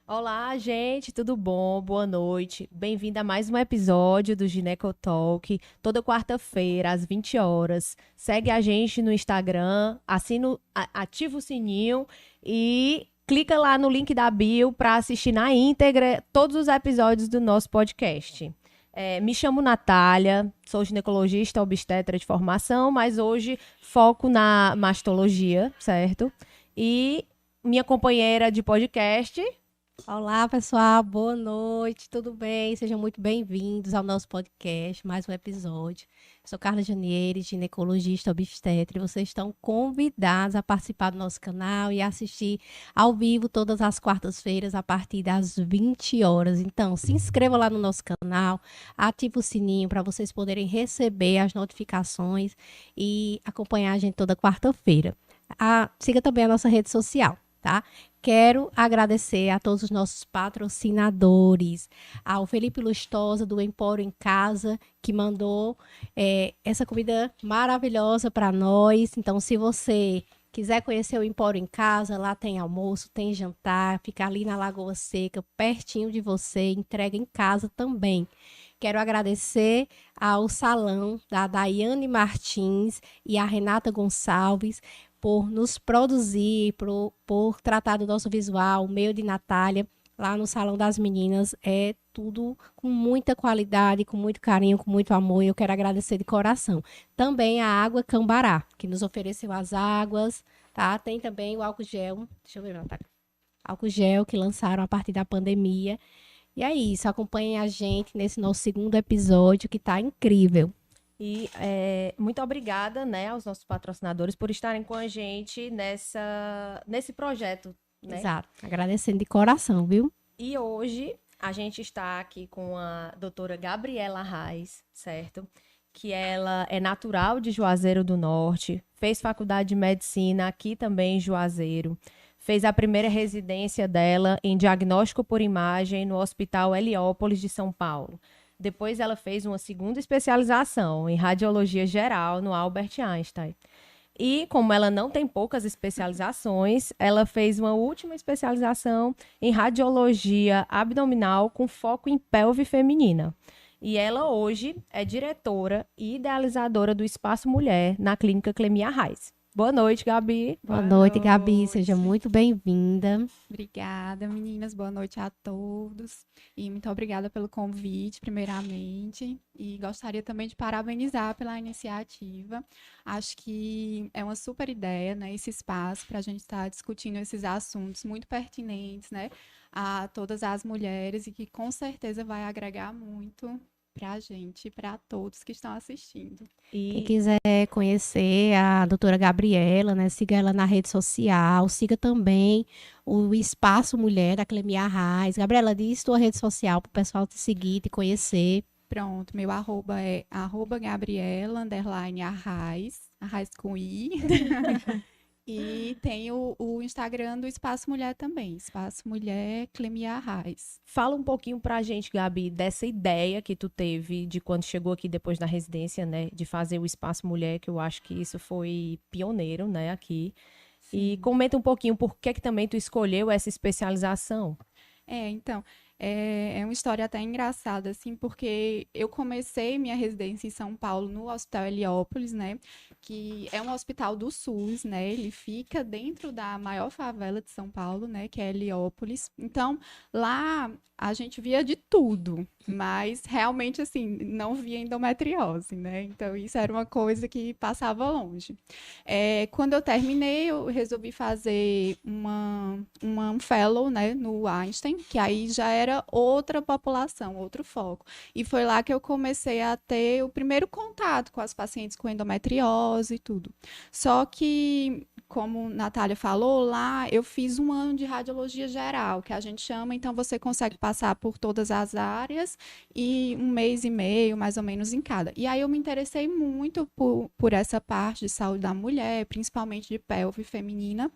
Olá, gente, tudo bom? Boa noite. Bem-vindo a mais um episódio do Gineco Talk, toda quarta-feira, às 20 horas. Segue a gente no Instagram, ativa o sininho e clica lá no link da bio para assistir na íntegra todos os episódios do nosso podcast. Me chamo Natália, sou ginecologista obstetra de formação, mas hoje foco na mastologia, certo? E minha companheira de podcast. Olá, pessoal, boa noite, tudo bem? Sejam muito bem-vindos ao nosso podcast, mais um episódio. Sou Carla Janieri, ginecologista obstetra, e vocês estão convidados a participar do nosso canal e assistir ao vivo todas as quartas-feiras a partir das 20 horas. Então, se inscreva lá no nosso canal, ative o sininho para vocês poderem receber as notificações e acompanhar a gente toda quarta-feira. Siga também a nossa rede social, tá? Quero agradecer a todos os nossos patrocinadores, ao Felipe Lustosa, do Empório em Casa, que mandou essa comida maravilhosa para nós. Então, se você quiser conhecer o Empório em Casa, lá tem almoço, tem jantar, fica ali na Lagoa Seca, pertinho de você, entrega em casa também. Quero agradecer ao salão da Daiane Martins e a Renata Gonçalves, por nos produzir, por tratar do nosso visual, o meio de Natália, lá no Salão das Meninas, é tudo com muita qualidade, com muito carinho, com muito amor, e eu quero agradecer de coração. Também a Água Cambará, que nos ofereceu as águas, tá? Tem também o álcool gel, deixa eu ver, Natália. Álcool gel que lançaram a partir da pandemia. E é isso, acompanhem a gente nesse nosso segundo episódio, que tá incrível. E muito obrigada, né, aos nossos patrocinadores por estarem com a gente nesse projeto, né? Exato. Agradecendo de coração, viu? E hoje a gente está aqui com a doutora Gabriela Reis, certo? Que ela é natural de Juazeiro do Norte, fez faculdade de medicina aqui também em Juazeiro, fez a primeira residência dela em diagnóstico por imagem no Hospital Heliópolis de São Paulo. Depois ela fez uma segunda especialização em radiologia geral no Albert Einstein. E como ela não tem poucas especializações, ela fez uma última especialização em radiologia abdominal com foco em pelve feminina. E ela hoje é diretora e idealizadora do Espaço Mulher na Clínica Clemia Reis. Boa noite, Gabi. Boa Boa noite, Gabi. noite. Seja muito bem-vinda. Obrigada, meninas. Boa noite a todos. E muito obrigada pelo convite, primeiramente. E gostaria também de parabenizar pela iniciativa. Acho que é uma super ideia, né, esse espaço para a gente estar discutindo esses assuntos muito pertinentes, né, a todas as mulheres e que com certeza vai agregar muito para a gente, para todos que estão assistindo. Quem quiser conhecer a doutora Gabriela, né, siga ela na rede social, siga também o Espaço Mulher da Clemia Reis. Gabriela, diz tua rede social para o pessoal te seguir, te conhecer. Pronto, meu arroba é @Gabriela _Arraes, Arraes com I. E tem o Instagram do Espaço Mulher também, Espaço Mulher Clemia Arraes. Fala um pouquinho pra gente, Gabi, dessa ideia que tu teve de quando chegou aqui depois da residência, né, de fazer o Espaço Mulher, que eu acho que isso foi pioneiro, né, aqui. E comenta um pouquinho por que também tu escolheu essa especialização. Então, é uma história até engraçada, assim, porque eu comecei minha residência em São Paulo no Hospital Heliópolis, né, que é um hospital do SUS, né, ele fica dentro da maior favela de São Paulo, né, que é Heliópolis. Então, lá a gente via de tudo, mas realmente, assim, não via endometriose, né, então isso era uma coisa que passava longe. Quando eu terminei, eu resolvi fazer uma fellow, né, no Einstein, que aí já era outra população, outro foco. E foi lá que eu comecei a ter o primeiro contato com as pacientes com endometriose e tudo. Só que, como Natália falou, lá eu fiz um ano de radiologia geral, que a gente chama, então você consegue passar por todas as áreas e 1 mês e meio, mais ou menos, em cada. E aí eu me interessei muito por essa parte de saúde da mulher, principalmente de pelve feminina.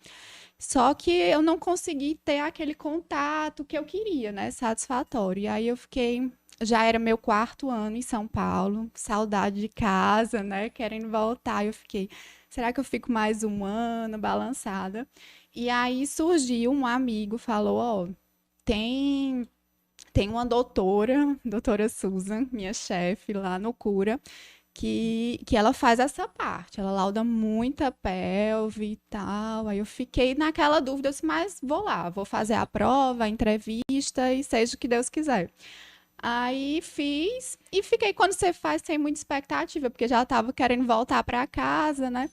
Só que eu não consegui ter aquele contato que eu queria, né? Satisfatório. E aí eu fiquei. Já era meu 4º ano em São Paulo, saudade de casa, né? Querendo voltar. Eu fiquei, será que eu fico mais um ano balançada? E aí surgiu um amigo, falou: ó, tem uma doutora Susan, minha chefe lá no Cura, que ela faz essa parte, ela lauda muita pelve e tal. Aí eu fiquei naquela dúvida, eu disse, mas vou lá, vou fazer a prova, a entrevista e seja o que Deus quiser. Aí fiz e fiquei, quando você faz, sem muita expectativa, porque já estava querendo voltar para casa, né?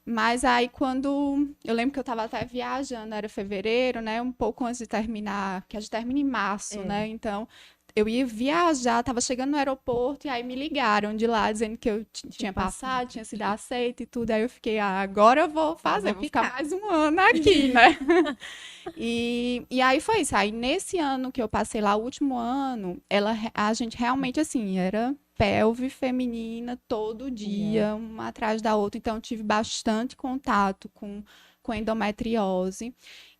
Mas aí quando eu lembro que eu estava até viajando, era fevereiro, né? Um pouco antes de terminar, que a gente termina em março, né? Então eu ia viajar, estava chegando no aeroporto e aí me ligaram de lá dizendo que eu tinha passado, tinha sido aceita e tudo. Aí eu fiquei, agora eu vou fazer, vou ficar mais um ano aqui, né? E aí foi isso. Aí nesse ano que eu passei lá, o último ano, a gente realmente assim, era pelve feminina todo dia, uma atrás da outra. Então, eu tive bastante contato com endometriose.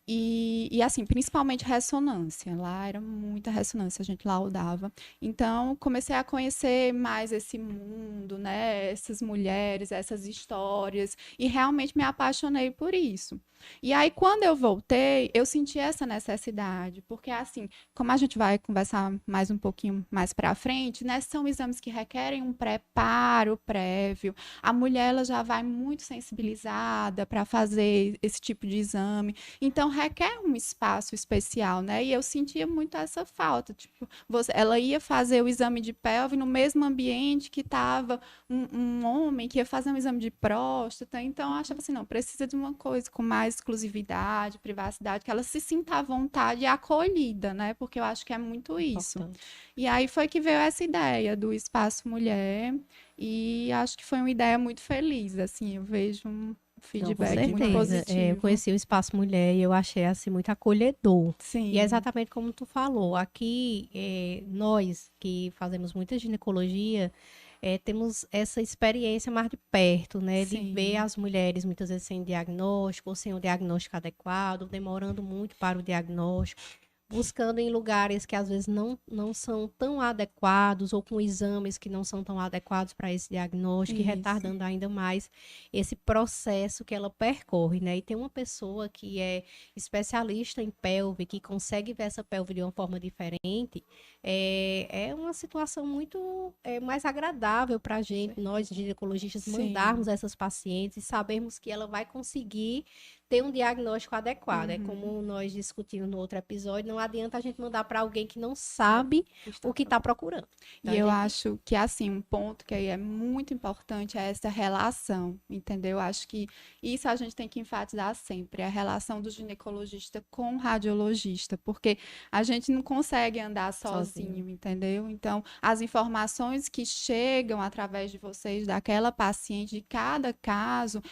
E assim, principalmente ressonância. Lá era muita ressonância, a gente laudava. Então, comecei a conhecer mais esse mundo, né? Essas mulheres, essas histórias. E realmente me apaixonei por isso. E aí, quando eu voltei, eu senti essa necessidade. Porque, assim, como a gente vai conversar mais um pouquinho mais para frente, né? São exames que requerem um preparo prévio. A mulher, ela já vai muito sensibilizada para fazer esse tipo de exame. Então, requer um espaço especial, né? E eu sentia muito essa falta. Tipo, ela ia fazer o exame de pelve no mesmo ambiente que estava um homem que ia fazer um exame de próstata. Então, eu achava assim, não, precisa de uma coisa com mais exclusividade, privacidade, que ela se sinta à vontade e acolhida, né? Porque eu acho que é muito isso. Importante. E aí foi que veio essa ideia do Espaço Mulher. E acho que foi uma ideia muito feliz, assim, eu vejo um Com feedback muito certeza. Eu positivo. conheci o Espaço Mulher e eu achei assim muito acolhedor. E é Sim, exatamente como tu falou. Aqui, nós que fazemos muita ginecologia, temos essa experiência mais de perto, né? De ver sim, as mulheres muitas vezes sem diagnóstico, ou sem o diagnóstico adequado, demorando muito para o diagnóstico, buscando em lugares que às vezes não são tão adequados, ou com exames que não são tão adequados para esse diagnóstico, e isso. retardando ainda mais esse processo que ela percorre, né? E tem uma pessoa que é especialista em pelve, que consegue ver essa pelve de uma forma diferente, é uma situação muito mais agradável para a gente, nós ginecologistas, mandarmos Sim. essas pacientes e sabermos que ela vai conseguir ter um diagnóstico adequado. É Uhum. como nós discutimos no outro episódio, não adianta a gente mandar para alguém que não sabe o que está procurando. Então, E a eu gente acho que, assim, um ponto que aí é muito importante é essa relação, entendeu? Acho que isso a gente tem que enfatizar sempre, a relação do ginecologista com o radiologista, porque a gente não consegue andar sozinho. sozinho, entendeu? Então, as informações que chegam através de vocês, daquela paciente, de cada caso,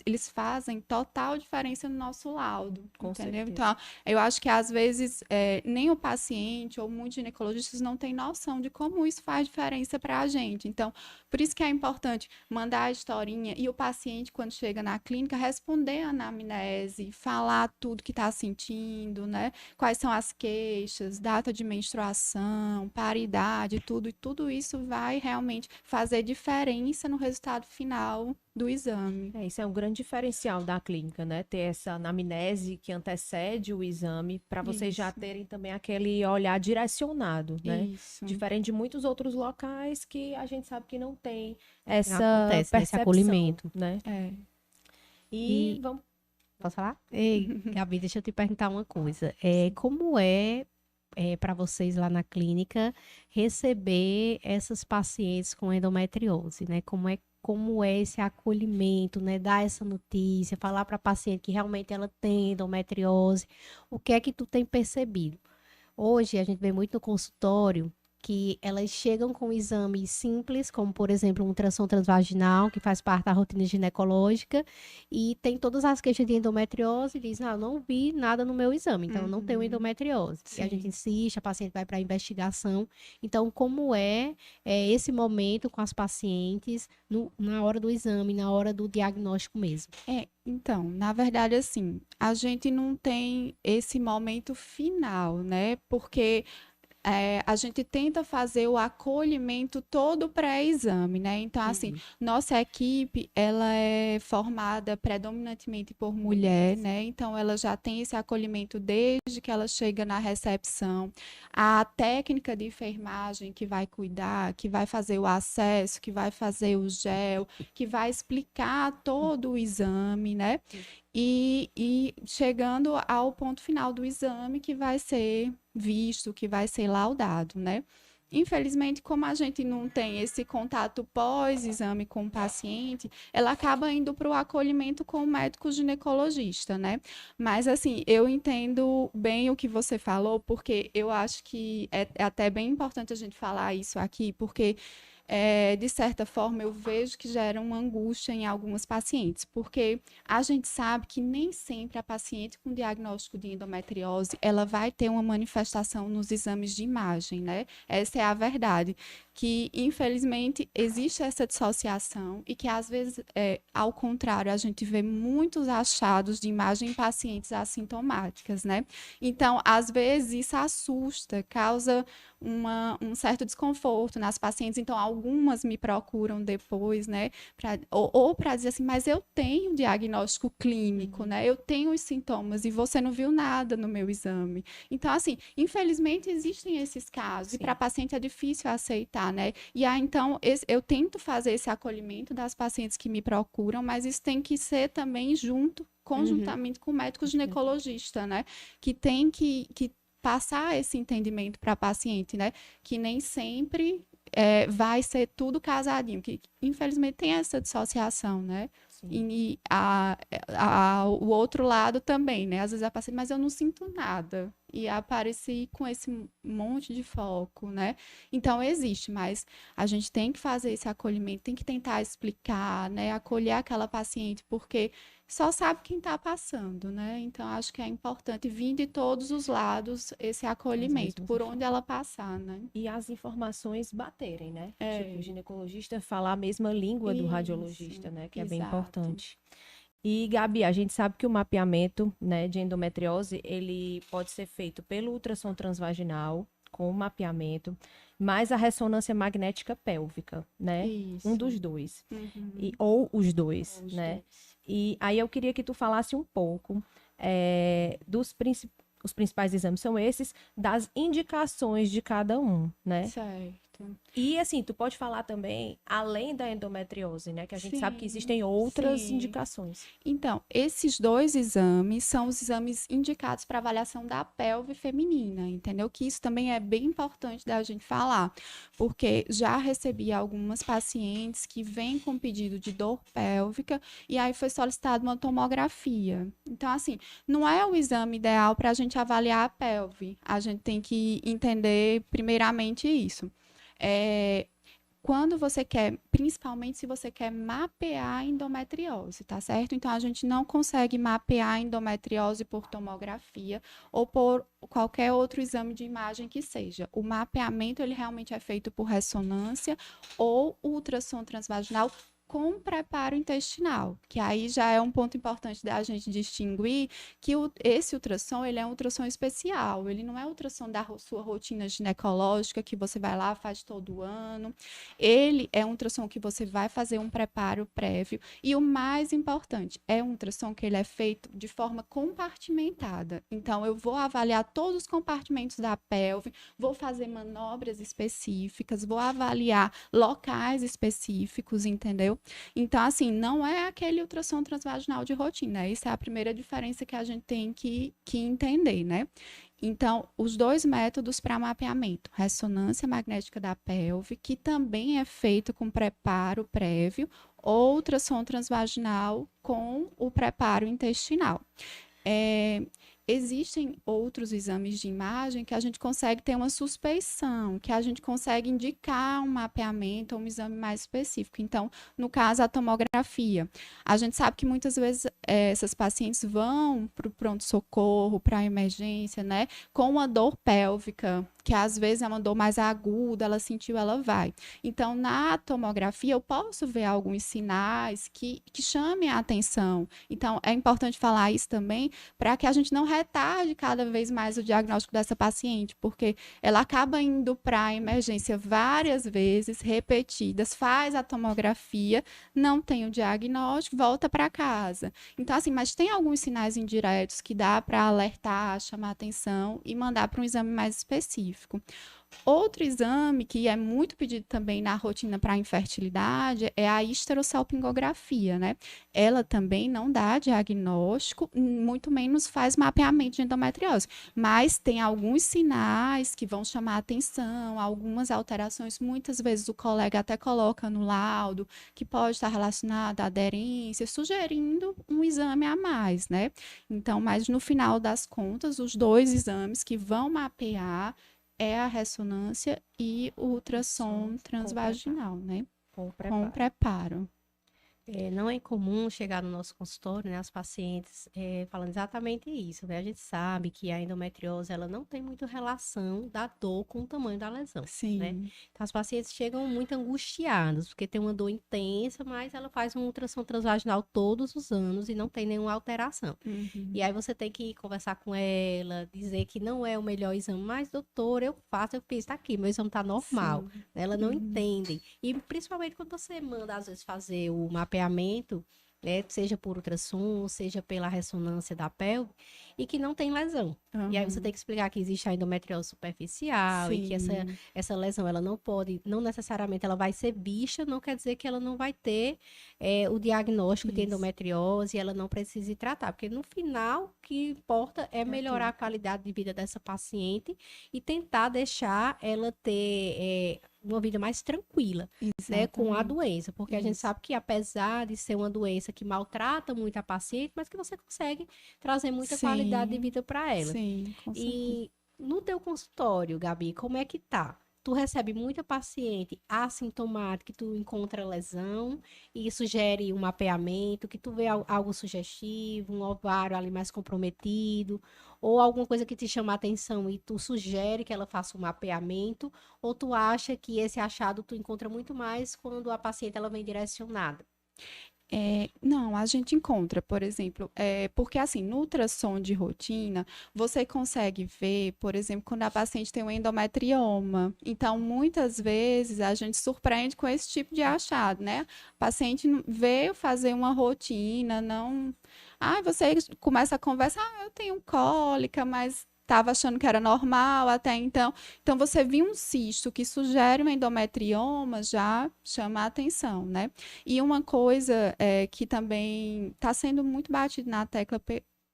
eles fazem total diferença no nosso laudo, Com entendeu? certeza. Então, eu acho que às vezes nem o paciente ou muitos ginecologistas não têm noção de como isso faz diferença para a gente. Então, por isso que é importante mandar a historinha e o paciente, quando chega na clínica, responder a anamnese, falar tudo que está sentindo, né? Quais são as queixas, data de menstruação, paridade, tudo. E tudo isso vai realmente fazer diferença no resultado final do exame. Isso é um grande diferencial da clínica, né? Ter essa anamnese que antecede o exame, para vocês já Isso, terem também aquele olhar direcionado, né? isso, Diferente de muitos outros locais que a gente sabe que não tem Não essa acontece nesse percepção, acolhimento. né? é. E E vamos. posso falar? Ei, Gabi, deixa eu te perguntar uma coisa. Como para vocês lá na clínica receber essas pacientes com endometriose, né? Como é esse acolhimento, né? Dar essa notícia, falar para a paciente que realmente ela tem endometriose. O que é que tu tem percebido? Hoje a gente vê muito no consultório que elas chegam com exames simples, como por exemplo um ultrassom transvaginal, que faz parte da rotina ginecológica, e tem todas as queixas de endometriose e diz, não, eu não vi nada no meu exame, então eu não tenho Uhum, endometriose. E a gente sim. insiste, a paciente vai para a investigação. Então, como é esse momento com as pacientes na hora do exame, na hora do diagnóstico mesmo? Então, na verdade, assim, a gente não tem esse momento final, né? Porque a gente tenta fazer o acolhimento todo pré-exame, né? Então, assim, nossa equipe, ela é formada predominantemente por mulher, né? Então, ela já tem esse acolhimento desde que ela chega na recepção. A técnica de enfermagem que vai cuidar, que vai fazer o acesso, que vai fazer o gel, que vai explicar todo o exame, né? E chegando ao ponto final do exame que vai ser visto, que vai ser laudado, né? Infelizmente, como a gente não tem esse contato pós-exame com o paciente, ela acaba indo para o acolhimento com o médico ginecologista, né? Mas, assim, eu entendo bem o que você falou, porque eu acho que é até bem importante a gente falar isso aqui, porque de certa forma, eu vejo que gera uma angústia em algumas pacientes, porque a gente sabe que nem sempre a paciente com diagnóstico de endometriose, ela vai ter uma manifestação nos exames de imagem, né? Essa é a verdade, que infelizmente existe essa dissociação e que às vezes, ao contrário, a gente vê muitos achados de imagem em pacientes assintomáticas, né? Então, às vezes isso assusta, causa um certo desconforto nas pacientes. Então, algumas me procuram depois, né? Ou para dizer assim, mas eu tenho diagnóstico clínico, né? Eu tenho os sintomas e você não viu nada no meu exame. Então, assim, infelizmente existem esses casos. Sim. E para a paciente é difícil aceitar, né? E aí, então, eu tento fazer esse acolhimento das pacientes que me procuram, mas isso tem que ser também conjuntamente com o médico ginecologista, né? Que tem que passar esse entendimento para a paciente, né? Que nem sempre vai ser tudo casadinho, que infelizmente tem essa dissociação, né? E o outro lado também, né? Às vezes a paciente, mas eu não sinto nada. E apareci com esse monte de foco, né? Então, existe, mas a gente tem que fazer esse acolhimento, tem que tentar explicar, né? Acolher aquela paciente, porque só sabe quem está passando, né? Então, acho que é importante vir de todos os lados esse acolhimento, por onde ela passar, né? E as informações baterem, né? Tipo, o ginecologista falar a mesma língua do radiologista, né? Que é bem importante. E, Gabi, a gente sabe que o mapeamento, né, de endometriose, ele pode ser feito pelo ultrassom transvaginal, com o mapeamento, mais a ressonância magnética pélvica, né? Isso. Um dos dois. Ou os dois, né? E aí eu queria que tu falasse um pouco os principais exames são esses, das indicações de cada um, né? Certo. E assim, tu pode falar também, além da endometriose, né? Que a gente sabe que existem outras indicações. Então, esses dois exames são os exames indicados para avaliação da pelve feminina, entendeu? Que isso também é bem importante da gente falar, porque já recebi algumas pacientes que vêm com pedido de dor pélvica e aí foi solicitada uma tomografia. Então, assim, não é o exame ideal para a gente avaliar a pelve. A gente tem que entender primeiramente isso. Quando você quer, principalmente se você quer mapear a endometriose, tá certo? Então, a gente não consegue mapear a endometriose por tomografia ou por qualquer outro exame de imagem que seja. O mapeamento, ele realmente é feito por ressonância ou ultrassom transvaginal com preparo intestinal, que aí já é um ponto importante da gente distinguir que esse ultrassom, ele é um ultrassom especial, ele não é ultrassom da sua rotina ginecológica, que você vai lá, faz todo ano, ele é um ultrassom que você vai fazer um preparo prévio, e o mais importante, é um ultrassom que ele é feito de forma compartimentada, então eu vou avaliar todos os compartimentos da pelve, vou fazer manobras específicas, vou avaliar locais específicos, entendeu? Então, assim, não é aquele ultrassom transvaginal de rotina. Isso é a primeira diferença que a gente tem que entender, né? Então, os dois métodos para mapeamento, ressonância magnética da pelve, que também é feito com preparo prévio, ou ultrassom transvaginal com o preparo intestinal. Existem outros exames de imagem que a gente consegue ter uma suspeição, que a gente consegue indicar um mapeamento ou um exame mais específico. Então, no caso, a tomografia. A gente sabe que muitas vezes essas pacientes vão para o pronto-socorro, para a emergência, né, com uma dor pélvica que às vezes é uma dor mais aguda, ela sentiu, ela vai. Então, na tomografia, eu posso ver alguns sinais que chamem a atenção. Então, é importante falar isso também, para que a gente não retarde cada vez mais o diagnóstico dessa paciente, porque ela acaba indo para a emergência várias vezes, repetidas, faz a tomografia, não tem o diagnóstico, volta para casa. Então, assim, mas tem alguns sinais indiretos que dá para alertar, chamar atenção e mandar para um exame mais específico. Outro exame que é muito pedido também na rotina para infertilidade é a histerosalpingografia, né? Ela também não dá diagnóstico, muito menos faz mapeamento de endometriose, mas tem alguns sinais que vão chamar atenção, algumas alterações, muitas vezes o colega até coloca no laudo, que pode estar relacionada à aderência, sugerindo um exame a mais, né? Então, mas no final das contas, os dois exames que vão mapear é a ressonância e o ultrassom transvaginal, né? Com Com preparo. Não é comum chegar no nosso consultório, né, as pacientes falando exatamente isso, né? A gente sabe que a endometriose, ela não tem muita relação da dor com o tamanho da lesão, Sim. né? Então, as pacientes chegam muito angustiadas, porque tem uma dor intensa, mas ela faz um ultrassom transvaginal todos os anos e não tem nenhuma alteração. Uhum. E aí você tem que conversar com ela, dizer que não é o melhor exame, mas, doutor, eu fiz, tá aqui, meu exame tá normal. Sim. Ela não entende. E principalmente quando você manda, às vezes, fazer o mapeamento, né, seja por ultrassom, seja pela ressonância da pelve, e que não tem lesão. E aí você tem que explicar que existe a endometriose superficial e que essa lesão, ela não pode, não necessariamente ela vai ser vista, não quer dizer que ela não vai ter o diagnóstico de endometriose e ela não precisa ir tratar, porque no final o que importa é melhorar a qualidade de vida dessa paciente e tentar deixar ela ter uma vida mais tranquila, né, com a doença, porque a gente sabe que apesar de ser uma doença que maltrata muito a paciente, mas que você consegue trazer muita qualidade de vida para ela. Sim, com certeza. E no teu consultório, Gabi, como é que tá? Tu recebe muita paciente assintomática, que tu encontra lesão e sugere um mapeamento, que tu vê algo sugestivo, um ovário ali mais comprometido, ou alguma coisa que te chama a atenção e tu sugere que ela faça um mapeamento, ou tu acha que esse achado tu encontra muito mais quando a paciente ela vem direcionada? Não, a gente encontra, por exemplo, porque assim, no ultrassom de rotina, você consegue ver, por exemplo, quando a paciente tem um endometrioma. Então, muitas vezes, a gente surpreende com esse tipo de achado, né? A paciente veio fazer uma rotina, não... você começa a conversar, eu tenho cólica, mas estava achando que era normal até então. Então, você viu um cisto que sugere um endometrioma, já chama a atenção, né? E uma coisa que também está sendo muito batida na tecla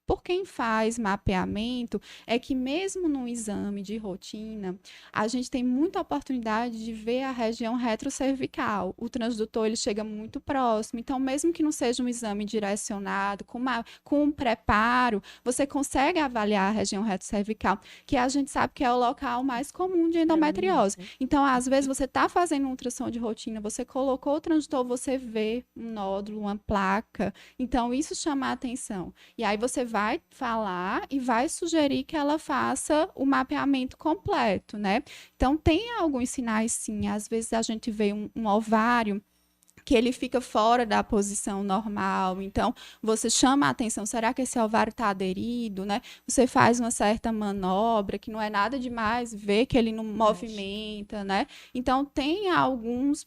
por quem faz mapeamento é que mesmo no exame de rotina, a gente tem muita oportunidade de ver a região retrocervical. O transdutor ele chega muito próximo, então mesmo que não seja um exame direcionado, com um preparo, você consegue avaliar a região retrocervical, que a gente sabe que é o local mais comum de endometriose. Então, às vezes, você está fazendo um ultrassom de rotina, você colocou o transdutor, você vê um nódulo, uma placa, então isso chama a atenção. E aí você vai falar e vai sugerir que ela faça o mapeamento completo, né? Então, tem alguns sinais, sim. Às vezes, a gente vê um ovário que ele fica fora da posição normal. Então, você chama a atenção, será que esse ovário está aderido, né? Você faz uma certa manobra, que não é nada demais, vê que ele não movimenta, né? Então, tem alguns,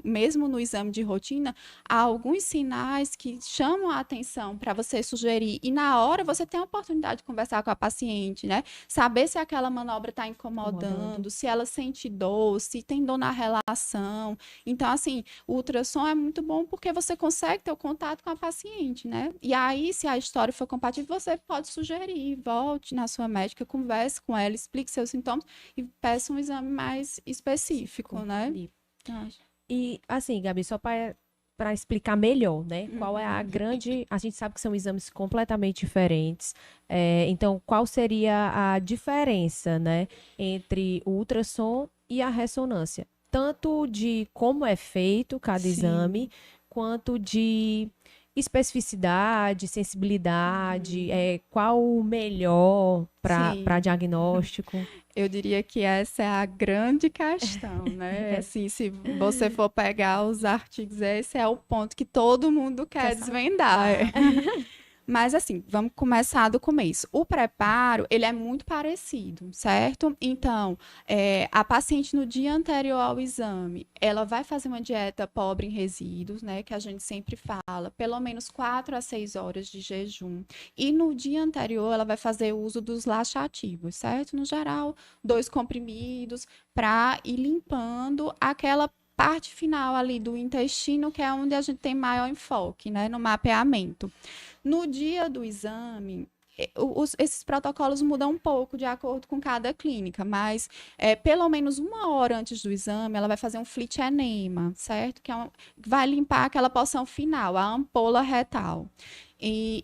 mesmo no exame de rotina, há alguns sinais que chamam a atenção para você sugerir. E na hora, você tem a oportunidade de conversar com a paciente, né? Saber se aquela manobra está incomodando, se ela sente dor, se tem dor na relação. Então, assim, o ultrassom é muito bom porque você consegue ter o contato com a paciente, né? E aí, se a história for compatível, você pode sugerir, volte na sua médica, converse com ela, explique seus sintomas e peça um exame mais específico, né? E, assim, Gabi, só para explicar melhor, né? Qual é a grande... A gente sabe que são exames completamente diferentes. Então, qual seria a diferença, né, entre o ultrassom e a ressonância? Tanto de como é feito cada exame, quanto de especificidade, sensibilidade, qual o melhor Sim. para diagnóstico? Eu diria que essa é a grande questão, né? Assim, se você for pegar os artigos, esse é o ponto que todo mundo quer desvendar. Mas assim, vamos começar do começo. O preparo, ele é muito parecido, certo? Então, a paciente no dia anterior ao exame, ela vai fazer uma dieta pobre em resíduos, né? Que a gente sempre fala, pelo menos 4 a 6 horas de jejum. E no dia anterior, ela vai fazer uso dos laxativos, certo? No geral, 2 comprimidos, para ir limpando aquela parte final ali do intestino, que é onde a gente tem maior enfoque, né? No mapeamento. No dia do exame, esses protocolos mudam um pouco de acordo com cada clínica, mas pelo menos 1 hora antes do exame, ela vai fazer um flit enema, certo? Que vai limpar aquela porção final, a ampola retal.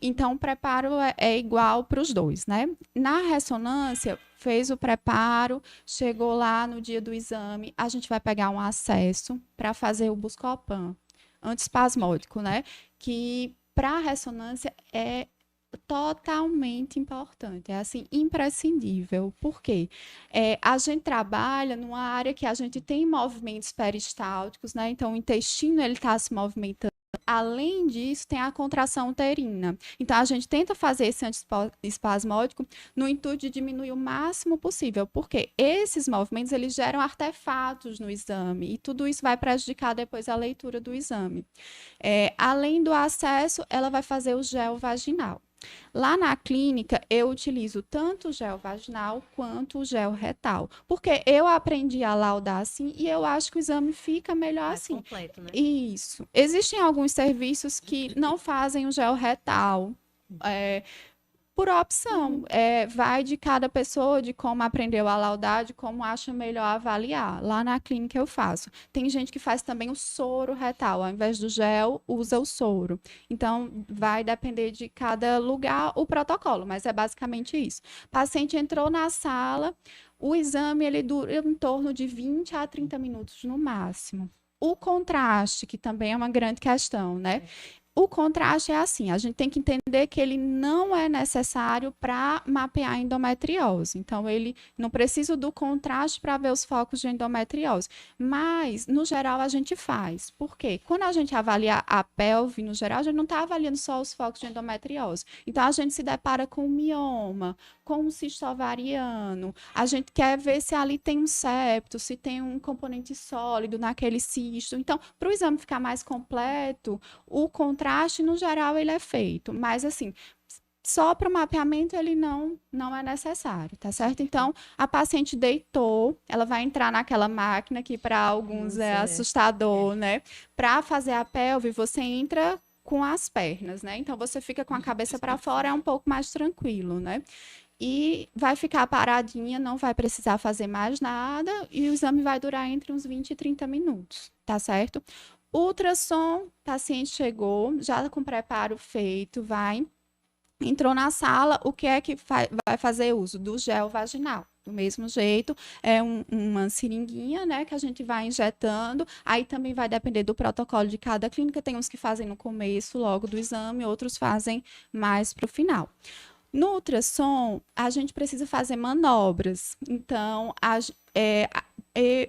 Então, o preparo é igual para os dois, né? Na ressonância, fez o preparo, chegou lá no dia do exame, a gente vai pegar um acesso para fazer o Buscopan, antiespasmódico, né? Que para a ressonância é totalmente importante, é assim, imprescindível. Por quê? A gente trabalha numa área que a gente tem movimentos peristálticos, né? Então, o intestino ele está se movimentando. Além disso, tem a contração uterina. Então, a gente tenta fazer esse antiespasmódico no intuito de diminuir o máximo possível, porque esses movimentos eles geram artefatos no exame e tudo isso vai prejudicar depois a leitura do exame. Além do acesso, ela vai fazer o gel vaginal. Lá na clínica, eu utilizo tanto o gel vaginal quanto o gel retal, porque eu aprendi a laudar assim e eu acho que o exame fica melhor Mais assim. completo, né? Isso. Existem alguns serviços que não fazem o gel retal. Por opção, vai de cada pessoa, de como aprendeu a laudar, de como acha melhor avaliar. Lá na clínica eu faço. Tem gente que faz também o soro retal, ao invés do gel, usa o soro. Então, vai depender de cada lugar o protocolo, mas é basicamente isso. O paciente entrou na sala, o exame ele dura em torno de 20 a 30 minutos no máximo. O contraste, que também é uma grande questão, né? O contraste é assim, a gente tem que entender que ele não é necessário para mapear a endometriose. Então, ele não precisa do contraste para ver os focos de endometriose. Mas, no geral, a gente faz. Por quê? Quando a gente avalia a pelve, no geral, a gente não está avaliando só os focos de endometriose. Então, a gente se depara com um mioma, com um cisto ovariano. A gente quer ver se ali tem um septo, se tem um componente sólido naquele cisto. Então, para o exame ficar mais completo, o contraste, no geral, ele é feito, mas assim, só para o mapeamento ele não é necessário, tá certo? Então, a paciente deitou, ela vai entrar naquela máquina que para alguns é assustador, né? Para fazer a pelve, você entra com as pernas, né? Então, você fica com a cabeça para fora, é um pouco mais tranquilo, né? E vai ficar paradinha, não vai precisar fazer mais nada, e o exame vai durar entre uns 20 e 30 minutos, tá certo? Ultrassom, paciente chegou, já com preparo feito, entrou na sala, o que é que vai fazer uso? Do gel vaginal. Do mesmo jeito, é uma seringuinha, né, que a gente vai injetando. Aí também vai depender do protocolo de cada clínica. Tem uns que fazem no começo, logo do exame, outros fazem mais para o final. No ultrassom, a gente precisa fazer manobras. Então,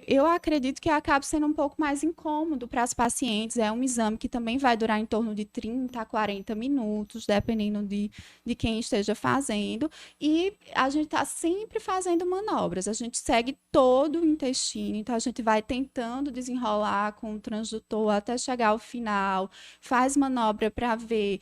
eu acredito que acaba sendo um pouco mais incômodo para as pacientes. É um exame que também vai durar em torno de 30 a 40 minutos, dependendo de quem esteja fazendo. E a gente está sempre fazendo manobras. A gente segue todo o intestino, então a gente vai tentando desenrolar com o transdutor até chegar ao final, faz manobra para ver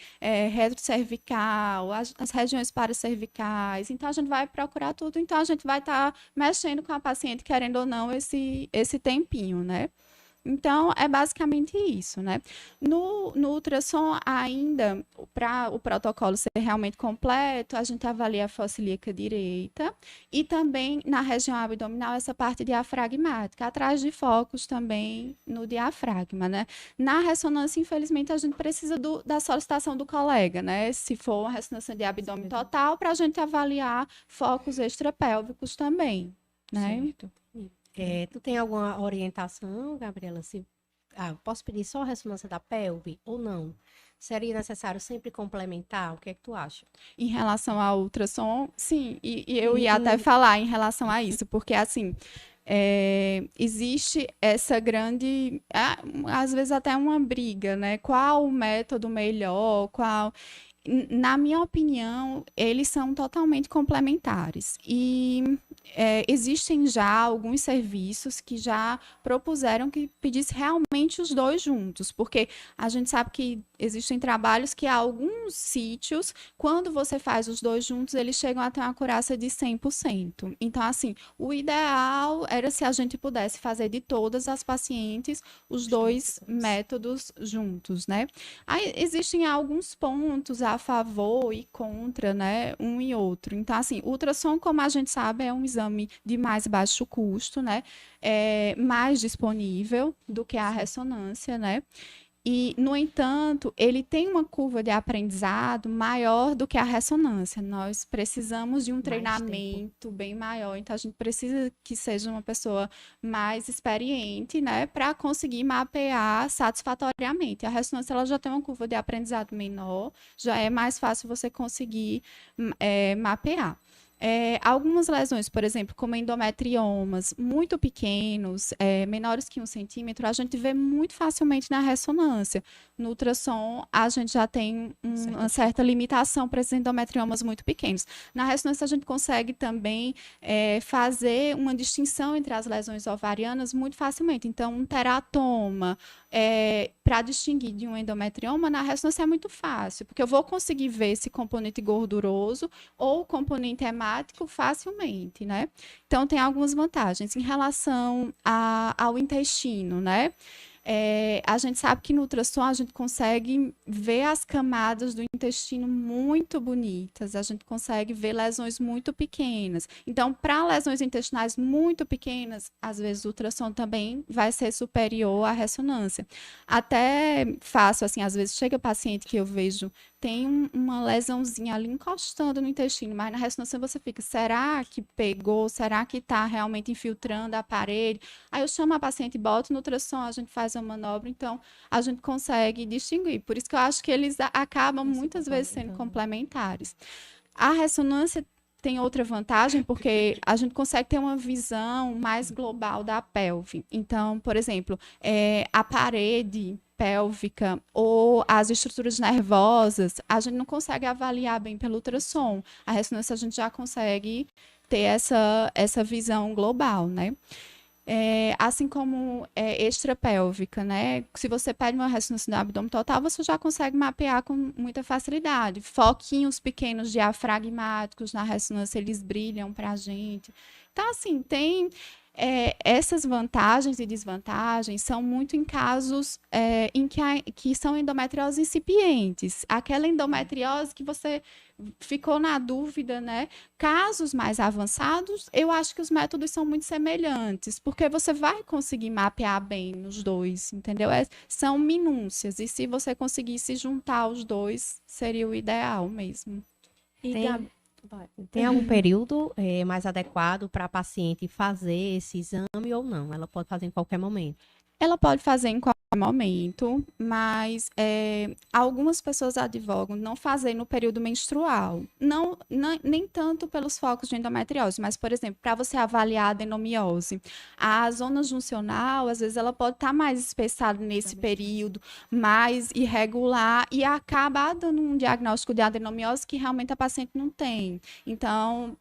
retrocervical, as regiões paracervicais. Então, a gente vai procurar tudo. Então, a gente vai estar mexendo com a paciente, querendo ou não, esse tempinho, né? Então, é basicamente isso, né? No ultrassom, ainda, para o protocolo ser realmente completo, a gente avalia a fossa ilíaca direita e também na região abdominal, essa parte diafragmática, atrás de focos também no diafragma, né? Na ressonância, infelizmente, a gente precisa da solicitação do colega, né? Se for uma ressonância de abdômen total, para a gente avaliar focos extrapélvicos também, né? Certo. Tu tem alguma orientação, Gabriela? Se, posso pedir só a ressonância da pelve ou não? seria necessário sempre complementar? O que é que tu acha? Em relação ao ultrassom, sim, e eu ia até falar em relação a isso, porque assim, existe essa grande, às vezes até uma briga, né? Qual o método melhor, qual... Na minha opinião, eles são totalmente complementares. E existem já alguns serviços que já propuseram que pedisse realmente os dois juntos, porque a gente sabe que existem trabalhos que há alguns sítios, quando você faz os dois juntos, eles chegam a ter uma acurácia de 100%. Então, assim, o ideal era se a gente pudesse fazer de todas as pacientes os dois métodos juntos, né? Aí existem alguns pontos a favor e contra, né, um e outro. Então, assim, o ultrassom, como a gente sabe, é um exame de mais baixo custo, né, mais disponível do que a ressonância, né, e, no entanto, ele tem uma curva de aprendizado maior do que a ressonância. Nós precisamos de um treinamento bem maior, então a gente precisa que seja uma pessoa mais experiente, né, para conseguir mapear satisfatoriamente. A ressonância ela já tem uma curva de aprendizado menor, já é mais fácil você conseguir mapear. Algumas lesões, por exemplo, como endometriomas, muito pequenos, menores que 1 centímetro, a gente vê muito facilmente na ressonância. No ultrassom, a gente já tem uma certa limitação para esses endometriomas muito pequenos. Na ressonância, a gente consegue também fazer uma distinção entre as lesões ovarianas muito facilmente. Então, um teratoma, para distinguir de um endometrioma, na ressonância é muito fácil, porque eu vou conseguir ver esse componente gorduroso ou componente hemático facilmente, né? Então, tem algumas vantagens. Em relação ao intestino, né? A gente sabe que no ultrassom a gente consegue ver as camadas do intestino muito bonitas, a gente consegue ver lesões muito pequenas. Então, para lesões intestinais muito pequenas, às vezes o ultrassom também vai ser superior à ressonância. Até faço, assim, às vezes chega paciente que eu vejo tem uma lesãozinha ali encostando no intestino, mas na ressonância você fica, será que pegou? Será que está realmente infiltrando a parede? Aí eu chamo a paciente, boto no ultrassom, a gente faz a manobra, então a gente consegue distinguir. Por isso que eu acho que eles acabam muitas vezes sendo complementares. A ressonância tem outra vantagem, porque a gente consegue ter uma visão mais global da pelve. Então, por exemplo, a parede pélvica ou as estruturas nervosas, a gente não consegue avaliar bem pelo ultrassom. A ressonância a gente já consegue ter essa visão global, né? Assim como extrapélvica, né? Se você pede uma ressonância do abdômen total, você já consegue mapear com muita facilidade. Foquinhos pequenos diafragmáticos na ressonância, eles brilham para a gente. Então, assim, tem essas vantagens e desvantagens são muito em casos que são endometrioses incipientes. Aquela endometriose que você ficou na dúvida, né? Casos mais avançados, eu acho que os métodos são muito semelhantes, porque você vai conseguir mapear bem nos dois, entendeu? São minúcias, e se você conseguisse juntar os dois, seria o ideal mesmo. Tem algum período mais adequado para a paciente fazer esse exame ou não? Ela pode fazer em qualquer momento? Ela pode fazer em qualquer momento, mas algumas pessoas advogam não fazer no período menstrual. Nem tanto pelos focos de endometriose, mas, por exemplo, para você avaliar a adenomiose, a zona juncional, às vezes, ela pode estar mais espessada nesse período, mais irregular, e acaba dando um diagnóstico de adenomiose que realmente a paciente não tem. Então,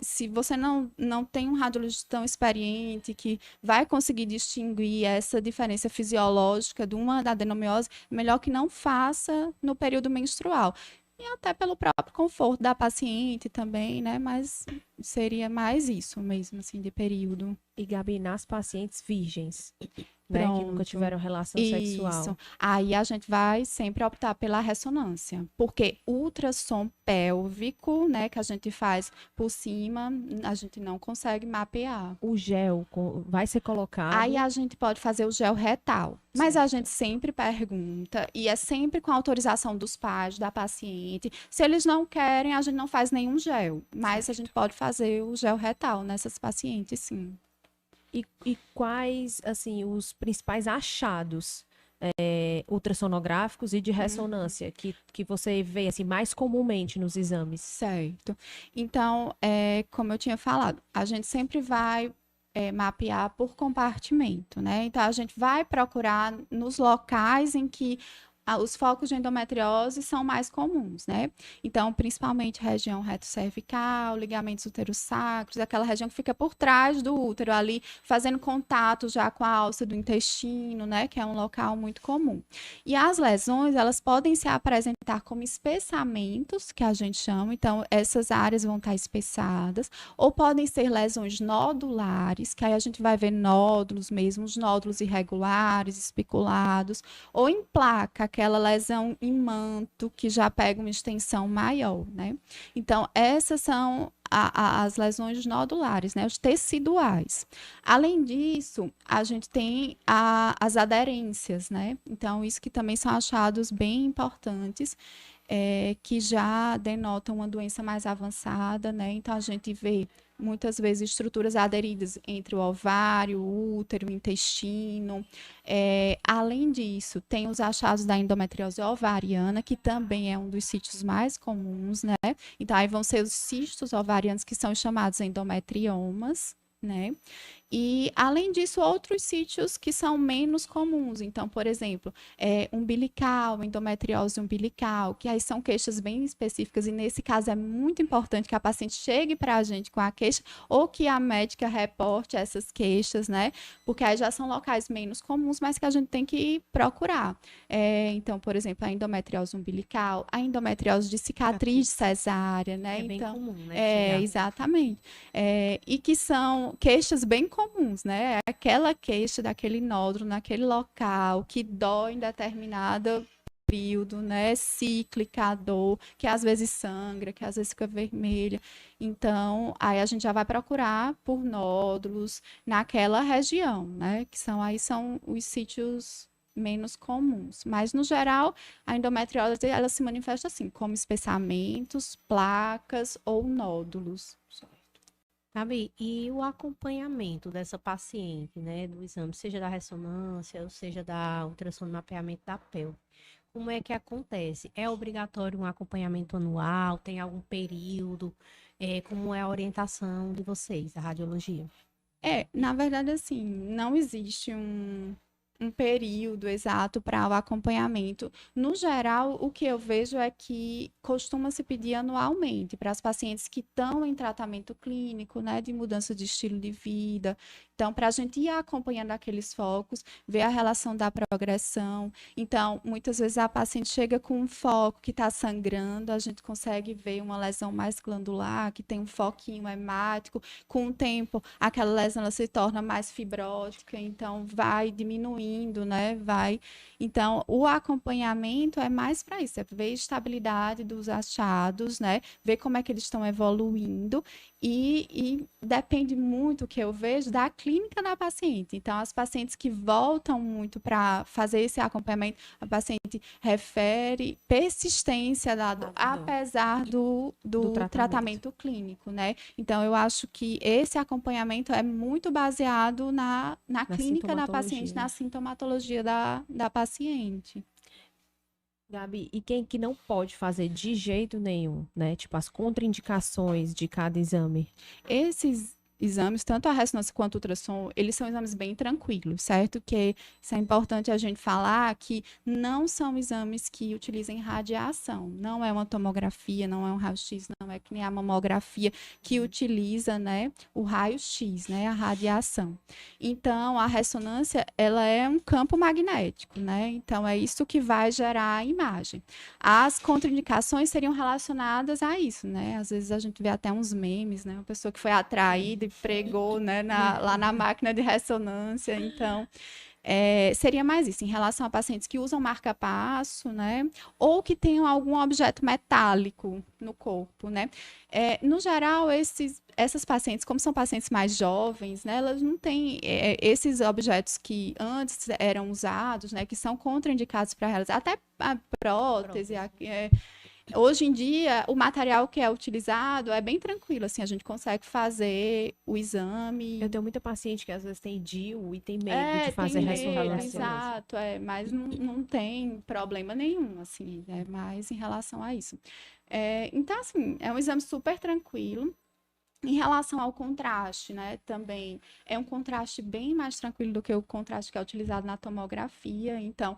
se você não tem um radiologista tão experiente que vai conseguir distinguir essa diferença fisiológica de uma da adenomiose, melhor que não faça no período menstrual. E até pelo próprio conforto da paciente também, né? Mas seria mais isso mesmo, assim, de período. E, Gabi, nas pacientes virgens, né, que nunca tiveram relação sexual. Aí a gente vai sempre optar pela ressonância, porque ultrassom pélvico, né, que a gente faz por cima, a gente não consegue mapear. O gel vai ser colocado. Aí a gente pode fazer o gel retal, mas certo. a gente sempre pergunta, e é sempre com autorização dos pais, da paciente. Se eles não querem, a gente não faz nenhum gel, mas certo. A gente pode fazer o gel retal nessas pacientes, sim. E quais, assim, os principais achados ultrassonográficos e de ressonância que você vê assim, mais comumente nos exames? Certo. Então, como eu tinha falado, a gente sempre vai mapear por compartimento, né? Então, a gente vai procurar nos locais em que os focos de endometriose são mais comuns, né? Então, principalmente região reto-cervical, ligamentos uterossacros, aquela região que fica por trás do útero, ali fazendo contato já com a alça do intestino, né? Que é um local muito comum. E as lesões, elas podem se apresentar como espessamentos, que a gente chama, então essas áreas vão estar espessadas, ou podem ser lesões nodulares, que aí a gente vai ver nódulos mesmo, os nódulos irregulares, espiculados, ou em placa, aquela lesão em manto, que já pega uma extensão maior, né? Então, essas são as lesões nodulares, né? Os teciduais. Além disso, a gente tem as aderências, né? Então, isso que também são achados bem importantes, que já denotam uma doença mais avançada, né? Então, a gente vê muitas vezes estruturas aderidas entre o ovário, o útero, o intestino. Além disso, tem os achados da endometriose ovariana, que também é um dos sítios mais comuns, né? Então, aí vão ser os cistos ovarianos, que são chamados endometriomas, né? E, além disso, outros sítios que são menos comuns. Então, por exemplo, umbilical, endometriose umbilical, que aí são queixas bem específicas. E, nesse caso, é muito importante que a paciente chegue para a gente com a queixa ou que a médica reporte essas queixas, né? Porque aí já são locais menos comuns, mas que a gente tem que procurar. Então, por exemplo, a endometriose umbilical, a endometriose de cicatriz cesárea, né? É bem Então, comum, né? exatamente. E que são queixas bem comuns, né? É aquela queixa daquele nódulo naquele local que dói em determinado período, né? Cíclica a dor, que às vezes sangra, que às vezes fica vermelha. Então, aí a gente já vai procurar por nódulos naquela região, né? Que são os sítios menos comuns. Mas, no geral, a endometriose, ela se manifesta assim, como espessamentos, placas ou nódulos. Sabe? E o acompanhamento dessa paciente, né, do exame, seja da ressonância, ou seja da ultrassom de mapeamento da pele. Como é que acontece? É obrigatório um acompanhamento anual? Tem algum período? Como é a orientação de vocês, da radiologia? Na verdade, assim, não existe um período exato para o acompanhamento. No geral, o que eu vejo é que costuma se pedir anualmente para as pacientes que estão em tratamento clínico, né, de mudança de estilo de vida. Então, para a gente ir acompanhando aqueles focos, ver a relação da progressão. Então, muitas vezes a paciente chega com um foco que está sangrando, a gente consegue ver uma lesão mais glandular, que tem um foquinho hemático. Com o tempo, aquela lesão ela se torna mais fibrótica, então vai diminuindo, né? Então, o acompanhamento é mais para isso, é ver a estabilidade dos achados, né? Ver como é que eles estão evoluindo e depende muito, o que eu vejo, da clínica da paciente. Então, as pacientes que voltam muito para fazer esse acompanhamento, a paciente refere persistência da dor, apesar do tratamento clínico, né? Então, eu acho que esse acompanhamento é muito baseado na clínica da paciente, na sintomatologia da paciente. Gabi, e quem que não pode fazer de jeito nenhum, né? Tipo, as contraindicações de cada exame. Esses exames, tanto a ressonância quanto o ultrassom, eles são exames bem tranquilos, certo? Que isso é importante a gente falar que não são exames que utilizem radiação. Não é uma tomografia, não é um raio-x, não é que nem a mamografia que utiliza, né, o raio-x, né, a radiação. Então, a ressonância, ela é um campo magnético, né? Então, é isso que vai gerar a imagem. As contraindicações seriam relacionadas a isso, né? Às vezes a gente vê até uns memes, né? Uma pessoa que foi atraída pregou, né, lá na máquina de ressonância. Então, seria mais isso, em relação a pacientes que usam marca-passo, né, ou que tenham algum objeto metálico no corpo, né. No geral, essas pacientes, como são pacientes mais jovens, né, elas não têm esses objetos que antes eram usados, né, que são contraindicados para elas, até a prótese. Hoje em dia, o material que é utilizado é bem tranquilo, assim, a gente consegue fazer o exame. Eu tenho muita paciente que às vezes tem DIU e tem medo de É, tem fazer medo, ressonância. exato, mas não tem problema nenhum, assim, é mais em relação a isso. Então, assim, é um exame super tranquilo. Em relação ao contraste, né, também é um contraste bem mais tranquilo do que o contraste que é utilizado na tomografia. Então,